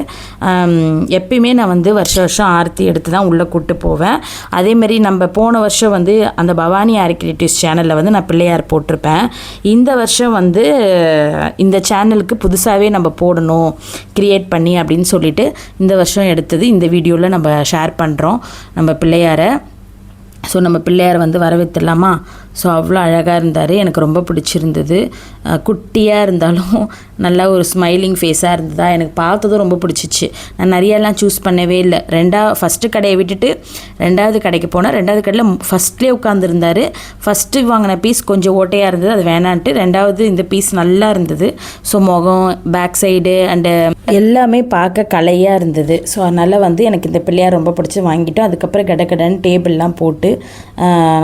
எப்பயுமே நான் வந்து வருஷம் ஆர்த்தி எடுத்து தான் உள்ளே கூப்பிட்டு போவேன். அதேமாரி நம்ம போன வருஷம் வந்து அந்த பவானி ஆர் கிரியேட்டிவ்ஸ் சேனலில் வந்து நான் பிள்ளையார் போட்டிருப்பேன். இந்த வருஷம் வந்து இந்த சேனலுக்கு புதுசாகவே நம்ம போடணும் க்ரியேட் பண்ணி அப்படின்னு சொல்லிட்டு இந்த வருஷம் எடுத்தது இந்த வீடியோவில் நம்ம ஷேர் பண்ணுறோம் நம்ம பிள்ளையாரை. ஸோ நம்ம பிள்ளையாரை வந்து வரவேற்றுலாமா? ஸோ அவ்வளோ அழகாக இருந்தார். எனக்கு ரொம்ப பிடிச்சிருந்தது. குட்டியாக இருந்தாலும் நல்லா ஒரு ஸ்மைலிங் ஃபேஸாக இருந்ததா எனக்கு பார்த்ததும் ரொம்ப பிடிச்சிச்சு. நான் நிறையெல்லாம் சூஸ் பண்ணவே இல்லை. ஃபஸ்ட்டு கடையை விட்டுட்டு ரெண்டாவது கடைக்கு போனேன். ரெண்டாவது கடையில் ஃபஸ்ட்லேயே உட்காந்துருந்தார். ஃபஸ்ட்டு வாங்கின பீஸ் கொஞ்சம் ஓட்டையாக இருந்தது, அது வேணான்ட்டு ரெண்டாவது இந்த பீஸ் நல்லா இருந்தது. ஸோ முகம், பேக் சைடு அண்டு எல்லாமே பார்க்க கலையாக இருந்தது. ஸோ அதனால் வந்து எனக்கு இந்த பிள்ளையார் ரொம்ப பிடிச்சி வாங்கிட்டோம். அதுக்கப்புறம் கடன்னு டேபிள்லாம் போட்டு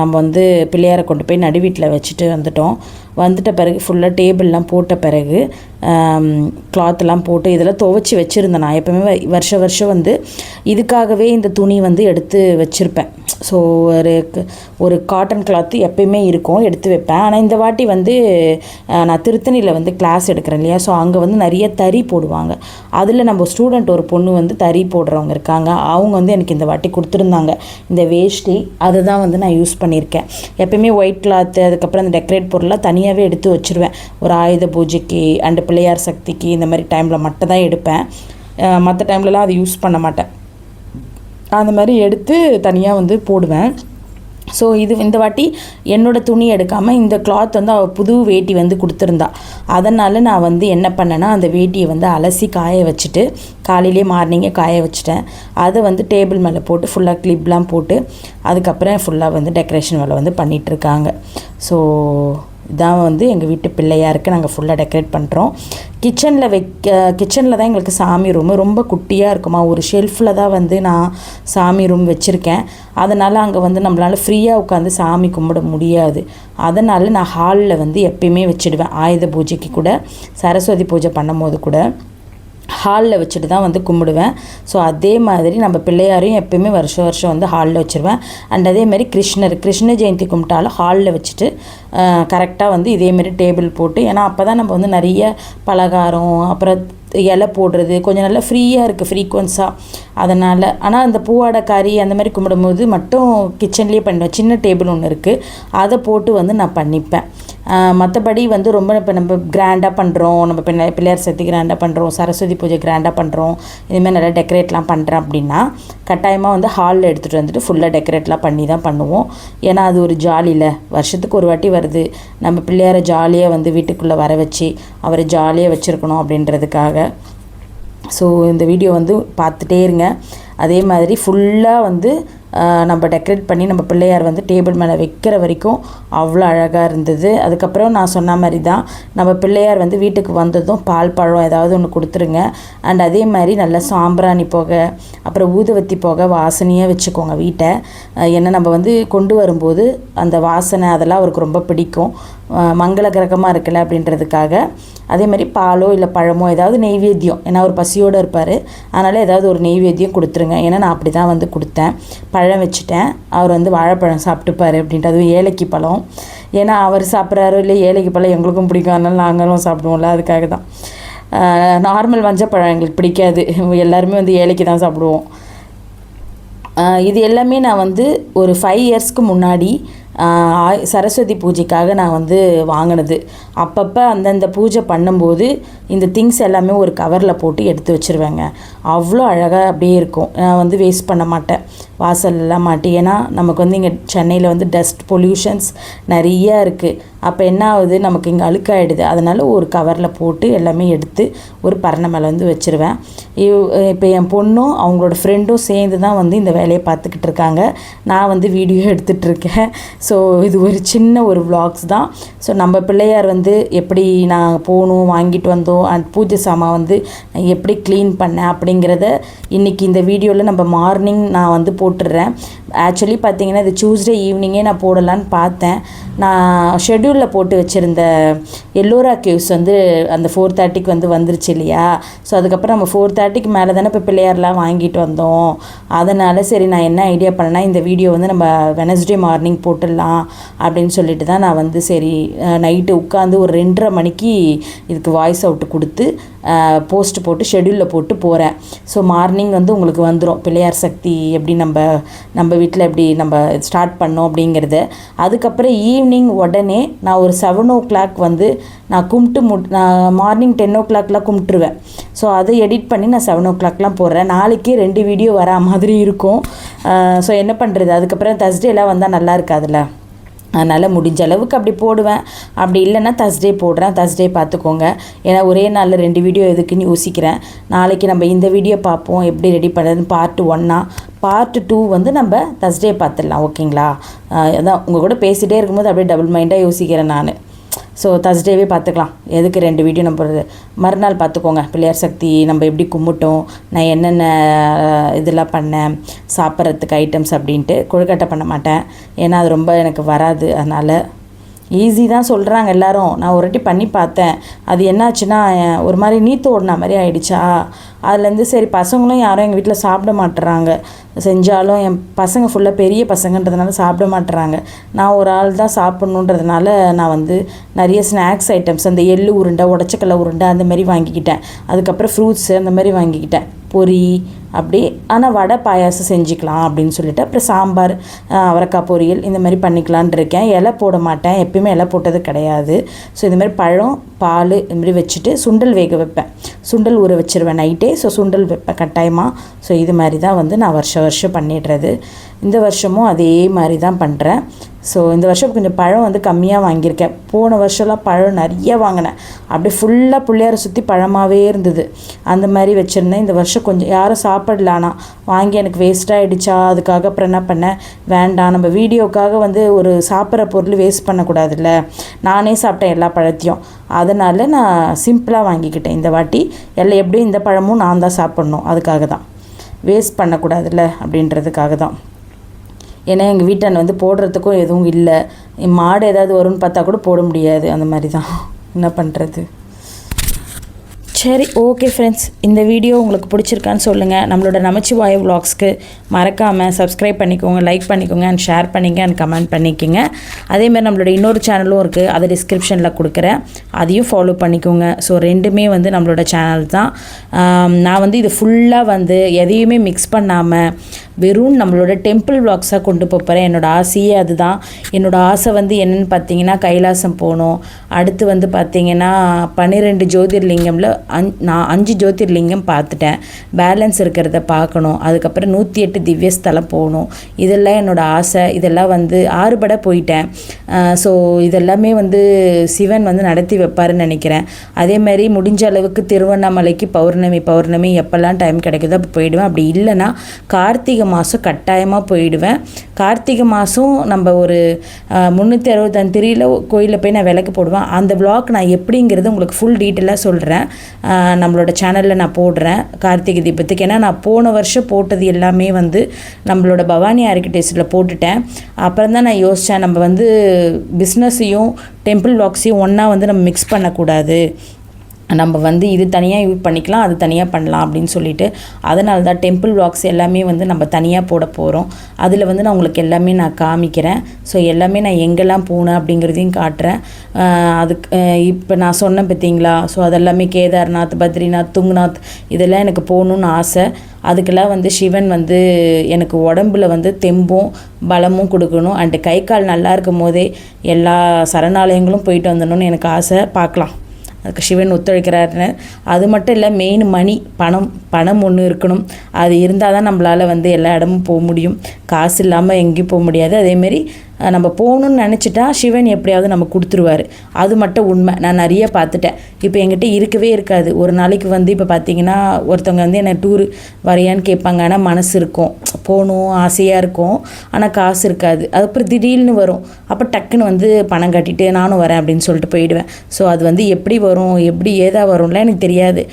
நம்ம வந்து பிள்ளையாரை கொண்டு போய் நடு வீட்டில் வச்சுட்டு வந்துட்ட பிறகு ஃபுல்லாக டேபிள்லாம் போட்ட பிறகு கிளாத்லாம் போட்டு இதெல்லாம் துவைச்சி வச்சுருந்தேன். நான் எப்போவுமே வருஷம் வந்து இதுக்காகவே இந்த துணி வந்து எடுத்து வச்சுருப்பேன். ஸோ ஒரு காட்டன் கிளாத்து எப்பயுமே இருக்கும், எடுத்து வைப்பேன். ஆனால் இந்த வாட்டி வந்து நான் திருத்தணியில் வந்து கிளாஸ் எடுக்கிறேன் இல்லையா, ஸோ அங்கே வந்து நிறைய தறி போடுவாங்க. அதில் நம்ம ஸ்டூடெண்ட் ஒரு பொண்ணு வந்து தறி போடுறவங்க இருக்காங்க. அவங்க வந்து எனக்கு இந்த வாட்டி கொடுத்துருந்தாங்க இந்த வேஷ்டி. அதை தான் வந்து நான் யூஸ் பண்ணியிருக்கேன். எப்பயுமே ஒயிட் கிளாத்து, அதுக்கப்புறம் அந்த டெக்கரேட் பொருளாக தனியாகவே எடுத்து வச்சுருவேன். ஒரு ஆயுத பூஜைக்கு அண்டு பிள்ளையார் சக்திக்கு இந்த மாதிரி டைமில் மட்டும் தான் எடுப்பேன். மற்ற டைம்லலாம் அதை யூஸ் பண்ண மாட்டேன். அந்த மாதிரி எடுத்து தனியாக வந்து போடுவேன். ஸோ இந்த வாட்டி என்னோடய துணி எடுக்காமல் இந்த கிளாத் வந்து அவள் புது வேட்டி வந்து கொடுத்துருந்தா. அதனால் நான் வந்து என்ன பண்ணேன்னா அந்த வேட்டியை வந்து அலசி காய வச்சுட்டு காலையிலே மார்னிங்கே காய வச்சுட்டேன். அதை வந்து டேபிள் மேலே போட்டு ஃபுல்லாக கிளிப்லாம் போட்டு அதுக்கப்புறம் ஃபுல்லாக வந்து டெக்கரேஷன் வேலை வந்து பண்ணிகிட்ருக்காங்க. ஸோ இதான் வந்து எங்கள் வீட்டு பிள்ளையாருக்கு நாங்கள் ஃபுல்லாக டெக்கரேட் பண்ணுறோம். கிச்சனில் தான் எங்களுக்கு சாமி ரூமு ரொம்ப குட்டியாக இருக்குமா. ஒரு ஷெல்ஃபில் தான் வந்து நான் சாமி ரூம் வச்சுருக்கேன். அதனால் அங்கே வந்து நம்மளால் ஃப்ரீயாக உட்காந்து சாமி கும்பிட முடியாது. அதனால் நான் ஹாலில் வந்து எப்பயுமே வச்சுடுவேன். ஆயுத பூஜைக்கு கூட, சரஸ்வதி பூஜை பண்ணும் போது கூட ஹாலில் வச்சுட்டு தான் வந்து கும்பிடுவேன். ஸோ அதே மாதிரி நம்ம பிள்ளையாரையும் எப்பயுமே வருஷம் வந்து ஹாலில் வச்சுருவேன். அண்ட் அதேமாதிரி கிருஷ்ண ஜெயந்தி கும்பிட்டாலும் ஹாலில் வச்சுட்டு கரெக்டாக வந்து இதேமாரி டேபிள் போட்டு, ஏன்னா அப்போ தான் நம்ம வந்து நிறைய பலகாரம் அப்புறம் இலை போடுறது கொஞ்சம் நல்லா ஃப்ரீயாக இருக்குது ஃப்ரீக்வன்ஸாக. அதனால் ஆனால் அந்த பூவாடை கறி அந்த மாதிரி கும்பிடும்போது மட்டும் கிச்சன்லேயே பண்ணுவேன். சின்ன டேபிள் ஒன்று இருக்குது, அதை போட்டு வந்து நான் பண்ணிப்பேன். மற்றபடி வந்து ரொம்ப இப்போ நம்ம கிராண்டாக பண்ணுறோம், நம்ம பிள்ளையார் சக்தி கிராண்டாக பண்ணுறோம், சரஸ்வதி பூஜை கிராண்டாக பண்ணுறோம், இதுமாதிரி நல்லா டெக்கரேட்லாம் பண்ணுறேன் அப்படின்னா கட்டாயமாக வந்து ஹாலில் எடுத்துகிட்டு வந்துட்டு ஃபுல்லாக டெக்கரேட்லாம் பண்ணி தான் பண்ணுவோம். ஏன்னா அது ஒரு ஜாலியில் வருஷத்துக்கு ஒரு வாட்டி வருது, நம்ம பிள்ளையாரை ஜாலியாக வந்து வீட்டுக்குள்ளே வர வச்சு அவரை ஜாலியாக வச்சுருக்கணும் அப்படின்றதுக்காக. ஸோ இந்த வீடியோ வந்து பார்த்துட்டே இருங்க. அதே மாதிரி ஃபுல்லாக வந்து நம்ம டெக்கரேட் பண்ணி நம்ம பிள்ளையார் வந்து டேபிள் மேலே வைக்கிற வரைக்கும் அவ்வளோ அழகாக இருந்தது. அதுக்கப்புறம் நான் சொன்ன மாதிரி தான் நம்ம பிள்ளையார் வந்து வீட்டுக்கு வந்ததும் பால் பழம் ஏதாவது ஒன்று கொடுத்துருங்க. அண்ட் அதே மாதிரி நல்லா சாம்பிராணி புகை அப்புறம் ஊதுவத்தி புகை வாசனையாக வச்சுக்கோங்க வீட்டை. ஏன்னா நம்ம வந்து கொண்டு வரும்போது அந்த வாசனை அதெல்லாம் அவருக்கு ரொம்ப பிடிக்கும், மங்களகரகமாக இருக்குல்ல அப்படின்றதுக்காக. அதே மாதிரி பாலோ இல்லை பழமோ ஏதாவது நெய்வேத்தியம், ஏன்னா அவர் பசியோடு இருப்பார், அதனால் ஏதாவது ஒரு நெய்வேத்தியம் கொடுத்துருங்க. ஏன்னா நான் அப்படி தான் வந்து கொடுத்தேன். பழம் வச்சுட்டேன், அவர் வந்து வாழைப்பழம் சாப்பிட்டுப்பார் அப்படின்ட்டு, அதுவும் ஏலக்கி பழம். ஏன்னா அவர் சாப்பிட்றாரோ இல்லை ஏலக்கி பழம் எங்களுக்கும் பிடிக்கும், அதனால் நாங்களும் சாப்பிடுவோம்ல, அதுக்காக தான். நார்மல் மஞ்சப்பழம் எங்களுக்கு பிடிக்காது, எல்லாருமே வந்து ஏலக்கி தான் சாப்பிடுவோம். இது எல்லாமே நான் வந்து ஒரு 5 இயர்ஸ்க்கு முன்னாடி சரஸ்வதி பூஜைக்காக நான் வந்து வாங்கினது. அப்பப்போ அந்தந்த பூஜை பண்ணும்போது இந்த திங்ஸ் எல்லாமே ஒரு கவரில் போட்டு எடுத்து வச்சுருவேங்க. அவ்வளோ அழகாக அப்படியே இருக்கும். நான் வந்து வேஸ்ட் பண்ண மாட்டேன் வாசல்லாம் மாட்டி. ஏன்னா நமக்கு வந்து இங்கே சென்னையில் வந்து டஸ்ட் பொல்யூஷன்ஸ் நிறையா இருக்குது. அப்போ என்ன ஆகுது, நமக்கு இங்கே அழுக்காயிடுது. அதனால் ஒரு கவரில் போட்டு எல்லாமே எடுத்து ஒரு பரணை மேலே வந்து வச்சுருவேன். இப்போ என் பொண்ணும் அவங்களோட ஃப்ரெண்டும் சேர்ந்து தான் வந்து இந்த வேலையை பார்த்துக்கிட்டு இருக்காங்க. நான் வந்து வீடியோ எடுத்துகிட்ருக்கேன். ஸோ இது ஒரு சின்ன ஒரு vlogs தான். ஸோ நம்ம பிள்ளையார் வந்து எப்படி நான் போகணும், வாங்கிட்டு வந்தோம், அண்ட் பூஜை சாமான் வந்து எப்படி க்ளீன் பண்ணேன் அப்படிங்கிறத இன்றைக்கி இந்த வீடியோவில் நம்ம மார்னிங் நான் வந்து போட்டுடுறேன். ஆக்சுவலி பார்த்திங்கன்னா இது டியூஸ்டே ஈவினிங்கே நான் போடலான்னு பார்த்தேன். நான் ஷெட்யூலில் போட்டு வச்சுருந்த எல்லோரா கேவ்ஸ் வந்து அந்த 4:30க்கு வந்து வந்துருச்சு இல்லையா. ஸோ அதுக்கப்புறம் நம்ம 4:30க்கு மேலே தானே இப்போ பிள்ளையார்லாம் வாங்கிட்டு வந்தோம். அதனால் சரி நான் என்ன ஐடியா பண்ணேன்னா, இந்த வீடியோ வந்து நம்ம வெனஸ்டே மார்னிங் போட்டுடலாம் அப்படின்னு சொல்லிட்டு தான் நான் வந்து சரி நைட்டு உட்காந்து ஒரு 2:30 மணிக்கு இதுக்கு வாய்ஸ் அவுட்டு கொடுத்து போஸ்ட் போட்டு ஷெட்யூலில் போட்டு போகிறேன். ஸோ மார்னிங் வந்து உங்களுக்கு வந்துடும் பிள்ளையார் சக்தி எப்படி நம்ம வீட்டில் எப்படி நம்ம ஸ்டார்ட் பண்ணோம் அப்படிங்கிறது. அதுக்கப்புறம் ஈவினிங் உடனே நான் ஒரு 7 o'clock வந்து நான் கும்பிட்டு நான் மார்னிங் 10 o'clockலாம் கும்பிட்டுருவேன். ஸோ அதை எடிட் பண்ணி நான் 7 o'clockலாம் போடுறேன். நாளைக்கே 2 வீடியோ வரா மாதிரி இருக்கும். ஸோ என்ன பண்ணுறது, அதுக்கப்புறம் தர்ஸ்டேலாம் வந்தால் நல்லா இருக்காதுல்ல. அதனால் முடிஞ்ச அளவுக்கு அப்படி போடுவேன். அப்படி இல்லைன்னா தர்ஸ்டே போடுறேன். தர்ஸ்டே பார்த்துக்கோங்க. ஏன்னா ஒரே நாளில் 2 வீடியோ எதுக்குன்னு யோசிக்கிறேன். நாளைக்கு நம்ம இந்த வீடியோ பார்ப்போம் எப்படி ரெடி பண்ணுறதுன்னு பார்ட் 1. பார்ட் 2 வந்து நம்ம தர்ஸ்டே பார்த்துடலாம். ஓகேங்களா? அதான் உங்கள் கூட பேசிகிட்டே இருக்கும்போது அப்படியே டபுள் மைண்டாக யோசிக்கிறேன் நான். ஸோ தர்ஸ்டேவே பார்த்துக்கலாம். எதுக்கு 2 வீடியோ நம்ம மறுநாள் பார்த்துக்கோங்க. பிள்ளையார் சக்தி நம்ம எப்படி கும்பிட்டோம், நான் என்னென்ன இதெல்லாம் பண்ணேன், சாப்பிட்றதுக்கு ஐட்டம்ஸ் அப்படின்ட்டு. கொழுக்கட்டை பண்ண மாட்டேன், ஏன்னா அது ரொம்ப எனக்கு வராது. அதனால் ஈஸி தான் சொல்கிறாங்க எல்லோரும். நான் ஒரு வாட்டி பண்ணி பார்த்தேன். அது என்னாச்சுன்னா ஒரு மாதிரி நீத்து ஓடின மாதிரி ஆகிடுச்சா. அதுலேருந்து சரி பசங்களும் யாரும் எங்கள் வீட்டில் சாப்பிட மாட்டுறாங்க. செஞ்சாலும் என் பசங்க ஃபுல்லாக பெரிய பசங்கன்றதுனால சாப்பிட மாட்டுறாங்க. நான் ஒரு ஆள் தான் சாப்பிட்ணுன்றதுனால நான் வந்து நிறைய ஸ்நாக்ஸ் ஐட்டம்ஸ், அந்த எள்ளு உருண்டை, உடச்சக்கல்ல உருண்டை அந்த மாதிரி வாங்கிக்கிட்டேன். அதுக்கப்புறம் ஃப்ரூட்ஸு அந்த மாதிரி வாங்கிக்கிட்டேன். பொரி அப்படி. ஆனால் வடை பாயாசம் செஞ்சுக்கலாம் அப்படின்னு சொல்லிட்டு அப்புறம் சாம்பார், அவரைக்காய் பொரியல் இந்த மாதிரி பண்ணிக்கலான் இருக்கேன். இலை போட மாட்டேன், எப்பயுமே இலை போட்டது கிடையாது. ஸோ இதுமாதிரி பழம், பால் இதுமாதிரி வச்சுட்டு சுண்டல் வேக வைப்பேன். சுண்டல் ஊற வச்சுருவேன் நைட்டே. ஸோ சுண்டல் வைப்பேன் கட்டாயமாக. ஸோ இது மாதிரி தான் வந்து நான் வருஷம் பண்ணிடுறது. இந்த வருஷமும் அதே மாதிரி தான் பண்ணுறேன். ஸோ இந்த வருஷம் கொஞ்சம் பழம் வந்து கம்மியாக வாங்கியிருக்கேன். போன வருஷம்லாம் பழம் நிறைய வாங்கினேன். அப்படியே ஃபுல்லாக பிள்ளையாரை சுற்றி பழமாகவே இருந்தது. அந்த மாதிரி வச்சுருந்தேன். இந்த வருஷம் கொஞ்சம் யாரும் சாப்பிடலானா வாங்கி எனக்கு வேஸ்ட்டாகிடுச்சா. அதுக்காக அப்புறம் என்ன பண்ணேன், வேண்டாம் நம்ம வீடியோக்காக வந்து ஒரு சாப்பிட்ற பொருள் வேஸ்ட் பண்ணக்கூடாதுல்ல. நானே சாப்பிட்டேன் எல்லா பழத்தையும். அதனால் நான் சிம்பிளாக வாங்கிக்கிட்டேன் இந்த வாட்டி. எல்லாம் எப்படியும் இந்த பழமும் நான் தான் சாப்பிட்ணும், அதுக்காக தான். வேஸ்ட் பண்ணக்கூடாதுல்ல அப்படின்றதுக்காக தான். ஏன்னா எங்கள் வீட்டாண்ட வந்து போடுறதுக்கும் எதுவும் இல்லை. மாடு ஏதாவது வரும்னு பார்த்தா கூட போட முடியாது. அந்த மாதிரி தான் என்ன பண்ணுறது. சரி, ஓகே ஃப்ரெண்ட்ஸ், இந்த வீடியோ உங்களுக்கு பிடிச்சிருக்கான்னு சொல்லுங்கள். நம்மளோட நமச்சிவாய vlogsக்கு மறக்காமல் சப்ஸ்கிரைப் பண்ணிக்கோங்க, லைக் பண்ணிக்கோங்க, அண்ட் ஷேர் பண்ணிங்க, அண்ட் கமெண்ட் பண்ணிக்கோங்க. அதேமாதிரி நம்மளோட இன்னொரு சேனலும் இருக்குது, அதை டிஸ்கிரிப்ஷனில் கொடுக்குறேன், அதையும் ஃபாலோ பண்ணிக்கோங்க. ஸோ 2மே வந்து நம்மளோட சேனல் தான். நான் வந்து இது ஃபுல்லாக வந்து எதையுமே மிக்ஸ் பண்ணாமல் வெறும் நம்மளோட டெம்பிள் vlogsஸாக கொண்டு போகிறேன். என்னோடய ஆசையே அதுதான். என்னோடய ஆசை வந்து என்னென்னு பார்த்தீங்கன்னா, கைலாசம் போகணும். அடுத்து வந்து பார்த்திங்கன்னா 12 ஜோதிர்லிங்கமில் நான் 5 ஜோதிர்லிங்கம் பார்த்துட்டேன். பேலன்ஸ் இருக்கிறத பார்க்கணும். அதுக்கப்புறம் 108 திவ்யஸ்தலம் போகணும். இதெல்லாம் என்னோடய ஆசை. இதெல்லாம் வந்து 6 படை போயிட்டேன். ஸோ இதெல்லாமே வந்து சிவன் வந்து நடத்தி வைப்பாருன்னு நினைக்கிறேன். அதேமாதிரி முடிஞ்ச அளவுக்கு திருவண்ணாமலைக்கு பௌர்ணமி எப்போல்லாம் டைம் கிடைக்குதோ அப்போ போயிடுவேன். அப்படி இல்லைன்னா கார்த்திகை மாதம் கட்டாயமாக போயிடுவேன். கார்த்திகை மாதம் நம்ம ஒரு 365 திரியில் கோயிலில் போய் நான் விளக்கு போடுவேன். அந்த vlog நான் எப்படிங்கிறது உங்களுக்கு ஃபுல் டீட்டெயிலாக சொல்கிறேன். நம்மளோட சேனலில் நான் போடுறேன் கார்த்திகை தீபத்துக்கு. ஏன்னா நான் போன வருஷம் போட்டது எல்லாமே வந்து நம்மளோட பவானி ஆர்கிடெக்சரில் போட்டுட்டேன். அப்புறம் தான் நான் யோசித்தேன், நம்ம வந்து பிஸ்னஸையும் டெம்பிள் vlogsஸையும் ஒன்றா வந்து நம்ம மிக்ஸ் பண்ணக்கூடாது. நம்ம வந்து இது தனியாக யூஸ் பண்ணிக்கலாம், அது தனியாக பண்ணலாம் அப்படின்னு சொல்லிட்டு, அதனால தான் டெம்பிள் vlogs எல்லாமே வந்து நம்ம தனியாக போட போகிறோம். அதில் வந்து நான் உங்களுக்கு எல்லாமே நான் காமிக்கிறேன். ஸோ எல்லாமே நான் எங்கெல்லாம் போனேன் அப்படிங்கிறதையும் காட்டுறேன். அதுக்கு இப்போ நான் சொன்னேன் பார்த்தீங்களா. ஸோ அதெல்லாமே கேதார்நாத், பத்ரிநாத், துங்நாத் இதெல்லாம் எனக்கு போகணுன்னு ஆசை. அதுக்கெல்லாம் வந்து சிவன் வந்து எனக்கு உடம்புல வந்து தெம்பும் பலமும் கொடுக்கணும். அண்டு கை கால் நல்லா இருக்கும் போதே எல்லா சரணாலயங்களும் போயிட்டு வந்துடணும்னு எனக்கு ஆசை. பார்க்கலாம், அதுக்கு சிவன் ஒத்துழைக்கிறாருன்னு. அது மட்டும் இல்லை, மெயின் மணி, பணம் ஒன்று இருக்கணும். அது இருந்தால் தான் நம்மளால் வந்து எல்லா இடமும் போக முடியும். காசு இல்லாமல் எங்கேயும் போக முடியாது. அதேமாரி நம்ம போகணுன்னு நினச்சிட்டா சிவன் எப்படியாவது நம்ம கொடுத்துருவார். அது மட்டும் உண்மை. நான் நிறைய பார்த்துட்டேன். இப்போ என்கிட்ட இருக்கவே இருக்காது. ஒரு நாளைக்கு வந்து இப்போ பார்த்தீங்கன்னா ஒருத்தவங்க வந்து என்னை டூரு வரையான்னு கேட்பாங்க. ஆனால் மனசு இருக்கும், போகணும் ஆசையாக இருக்கும், ஆனால் காசு இருக்காது. அதுக்கப்புறம் திடீர்னு வரும். அப்போ டக்குன்னு வந்து பணம் கட்டிட்டு நானும் வரேன் அப்படின்னு சொல்லிட்டு போயிடுவேன். ஸோ அது வந்து எப்படி வரும், எப்படி ஏதா வரும்லாம் எனக்கு தெரியாது.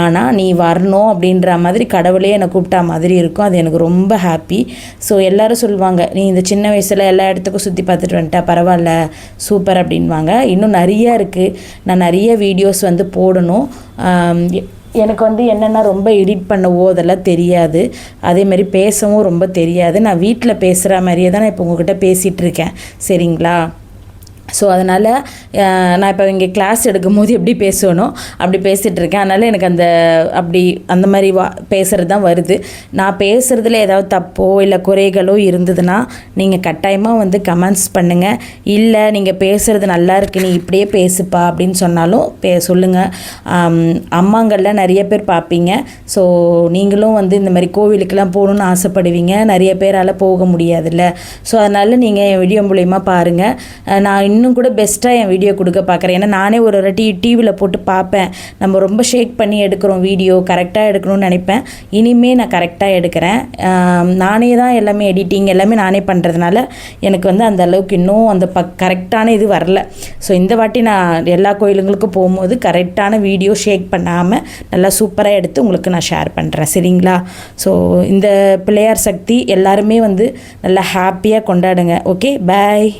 ஆனால் நீ வரணும் அப்படின்ற மாதிரி கடவுளே என்னை கூப்பிட்டா மாதிரி இருக்கும். அது எனக்கு ரொம்ப ஹாப்பி. ஸோ எல்லோரும் சொல்லுவாங்க, நீ இந்த சின்ன வயசில் எல்லா இடத்துக்கும் சுற்றி பார்த்துட்டு வந்துட்டா, பரவாயில்ல, சூப்பர் அப்படின்வாங்க. இன்னும் நிறையா இருக்குது. நான் நிறைய வீடியோஸ் வந்து போடணும். எனக்கு வந்து என்னென்னா ரொம்ப எடிட் பண்ணவோ அதெல்லாம் தெரியாது. அதேமாதிரி பேசவும் ரொம்ப தெரியாது. நான் வீட்டில் பேசுகிற மாதிரியே தான் நான் இப்போ உங்கள்கிட்ட பேசிகிட்டு இருக்கேன். சரிங்களா? ஸோ அதனால் நான் இப்போ இங்கே கிளாஸ் எடுக்கும் போது எப்படி பேசணும் அப்படி பேசிகிட்டு இருக்கேன். அதனால் எனக்கு அந்த மாதிரி பேசுகிறது தான் வருது. நான் பேசுகிறதுல ஏதாவது தப்போ இல்லை குறைகளோ இருந்ததுன்னா நீங்கள் கட்டாயமாக வந்து கமெண்ட்ஸ் பண்ணுங்கள். இல்லை நீங்கள் பேசுகிறது நல்லா இருக்கு, நீ இப்படியே பேசுப்பா அப்படின்னு சொன்னாலும் சொல்லுங்கள். அம்மாங்களில் நிறைய பேர் பார்ப்பீங்க. ஸோ நீங்களும் வந்து இந்த மாதிரி கோவிலுக்கெல்லாம் போகணுன்னு ஆசைப்படுவீங்க. நிறைய பேரால் போக முடியாதுல்ல. ஸோ அதனால் நீங்கள் என் வீடியோ மூலயமா பாருங்கள். நான் இன்னும் கூட பெஸ்ட்டாக என் வீடியோ கொடுக்க பார்க்குறேன். ஏன்னா நானே ஒரு டிவியில் போட்டு பார்ப்பேன். நம்ம ரொம்ப ஷேக் பண்ணி எடுக்கிறோம் வீடியோ, கரெக்டாக எடுக்கணும்னு நினைப்பேன். இனிமேல் நான் கரெக்டாக எடுக்கிறேன். நானே தான் எல்லாமே எடிட்டிங் எல்லாமே நானே பண்ணுறதுனால எனக்கு வந்து அந்த அளவுக்கு இன்னும் அந்த கரெக்டான இது வரல. ஸோ இந்த வாட்டி நான் எல்லா கோயிலுங்களுக்கும் போகும்போது கரெக்டான வீடியோ ஷேக் பண்ணாமல் நல்லா சூப்பராக எடுத்து உங்களுக்கு நான் ஷேர் பண்ணுறேன். சரிங்களா? ஸோ இந்த பிள்ளையார் சக்தி எல்லாருமே வந்து நல்லா ஹாப்பியாக கொண்டாடுங்க. ஓகே, பாய்.